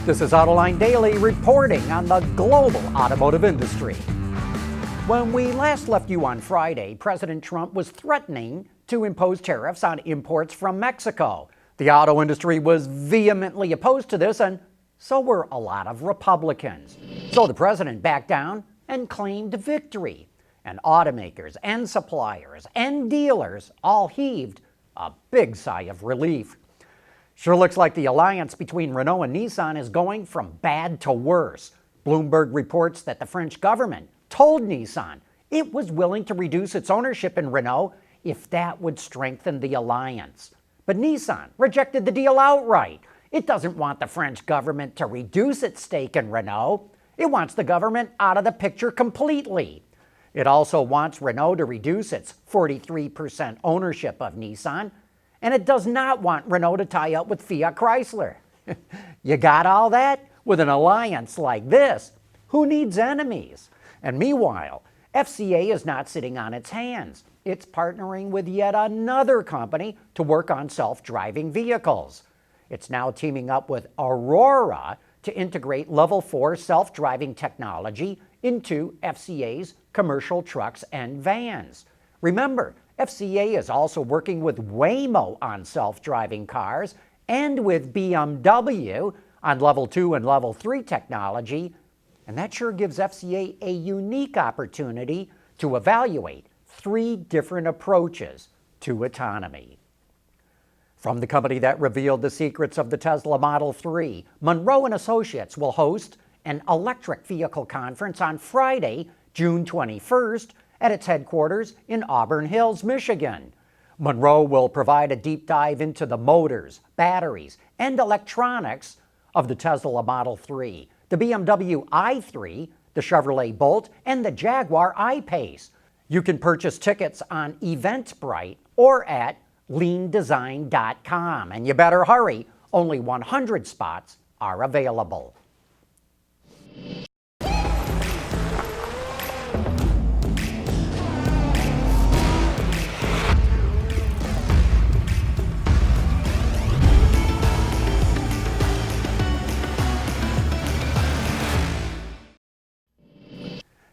This is Autoline Daily reporting on the global automotive industry. When we last left you on Friday, President Trump was threatening to impose tariffs on imports from Mexico. The auto industry was vehemently opposed to this, and so were a lot of Republicans. So the president backed down and claimed victory. And automakers and suppliers and dealers all heaved a big sigh of relief. Sure looks like the alliance between Renault and Nissan is going from bad to worse. Bloomberg reports that the French government told Nissan it was willing to reduce its ownership in Renault if that would strengthen the alliance. But Nissan rejected the deal outright. It doesn't want the French government to reduce its stake in Renault. It wants the government out of the picture completely. It also wants Renault to reduce its 43% ownership of Nissan, and it does not want Renault to tie up with Fiat Chrysler. You got all that? With an alliance like this, who needs enemies? And meanwhile, FCA is not sitting on its hands. It's partnering with yet another company to work on self-driving vehicles. It's now teaming up with Aurora to integrate Level 4 self-driving technology into FCA's commercial trucks and vans. Remember, FCA is also working with Waymo on self-driving cars and with BMW on Level 2 and Level 3 technology, and that sure gives FCA a unique opportunity to evaluate 3 different approaches to autonomy. From the company that revealed the secrets of the Tesla Model 3, Munro & Associates will host an electric vehicle conference on Friday, June 21st, at its headquarters in Auburn Hills, Michigan. Munro will provide a deep dive into the motors, batteries, and electronics of the Tesla Model 3, the BMW i3, the Chevrolet Bolt, and the Jaguar I-Pace. You can purchase tickets on Eventbrite or at leandesign.com, and you better hurry, only 100 spots are available.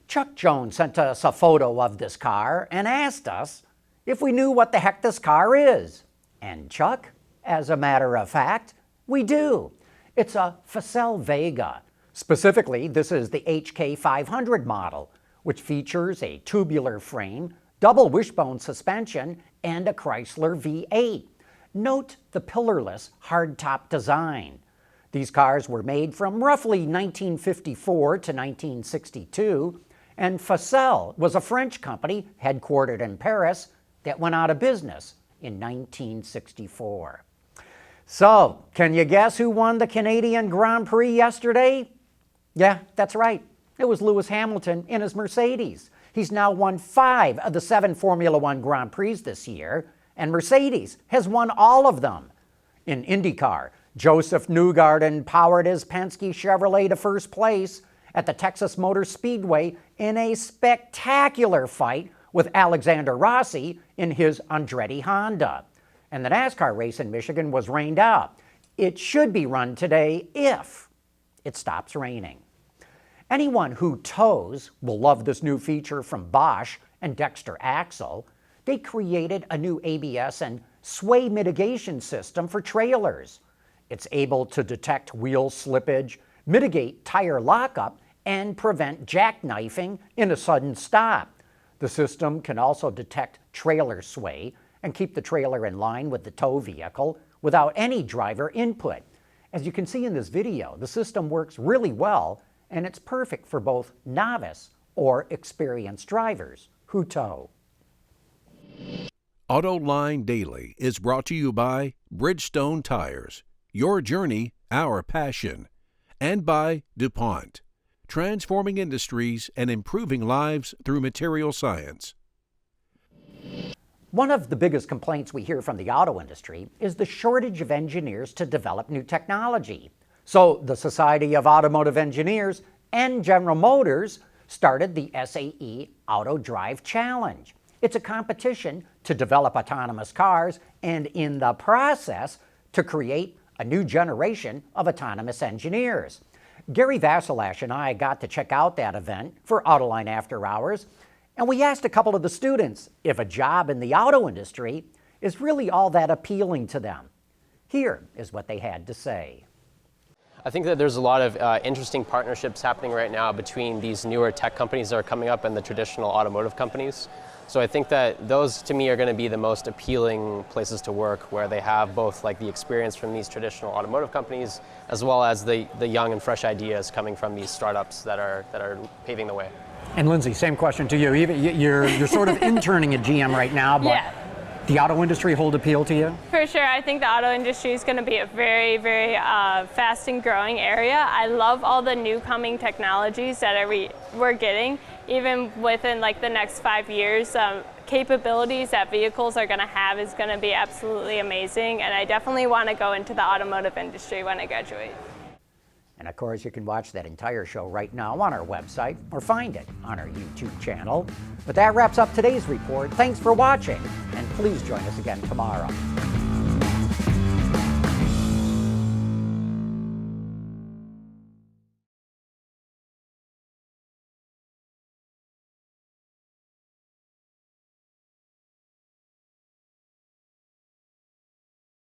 Chuck Jones sent us a photo of this car and asked us if we knew what the heck this car is. And Chuck, as a matter of fact, we do. It's a Facel Vega. Specifically, this is the HK500 model, which features a tubular frame, double wishbone suspension, and a Chrysler V8. Note the pillarless hardtop design. These cars were made from roughly 1954 to 1962, and Facel was a French company headquartered in Paris that went out of business in 1964. So, can you guess who won the Canadian Grand Prix yesterday? Yeah, that's right. It was Lewis Hamilton in his Mercedes. He's now won 5 of the 7 Formula One Grand Prix this year, and Mercedes has won all of them. In IndyCar, Joseph Newgarden powered his Penske Chevrolet to first place at the Texas Motor Speedway in a spectacular fight with Alexander Rossi in his Andretti Honda. And the NASCAR race in Michigan was rained out. It should be run today if it stops raining. Anyone who tows will love this new feature from Bosch and Dexter Axle. They created a new ABS and sway mitigation system for trailers. It's able to detect wheel slippage, mitigate tire lockup, and prevent jackknifing in a sudden stop. The system can also detect trailer sway and keep the trailer in line with the tow vehicle without any driver input. As you can see in this video, the system works really well, and it's perfect for both novice or experienced drivers who tow. Autoline Daily is brought to you by Bridgestone Tires, your journey, our passion, and by DuPont, transforming industries and improving lives through material science. One of the biggest complaints we hear from the auto industry is the shortage of engineers to develop new technology. So the Society of Automotive Engineers and General Motors started the SAE Auto Drive Challenge. It's a competition to develop autonomous cars and in the process to create a new generation of autonomous engineers. Gary Vasilash and I got to check out that event for Autoline After Hours, and we asked a couple of the students if a job in the auto industry is really all that appealing to them. Here is what they had to say. I think that there's a lot of interesting partnerships happening right now between these newer tech companies that are coming up and the traditional automotive companies. So I think that those, to me, are going to be the most appealing places to work, where they have both like the experience from these traditional automotive companies, as well as the young and fresh ideas coming from these startups that are paving the way. And Lindsay, same question to you. You're sort of interning at GM right now, but Yeah. the auto industry hold appeal to you? For sure, I think the auto industry is going to be a very, very fast and growing area. I love all the new coming technologies that we're getting, even within like the next 5 years. Capabilities that vehicles are going to have is going to be absolutely amazing, and I definitely want to go into the automotive industry when I graduate. And of course, you can watch that entire show right now on our website or find it on our YouTube channel. But that wraps up today's report. Thanks for watching, and please join us again tomorrow.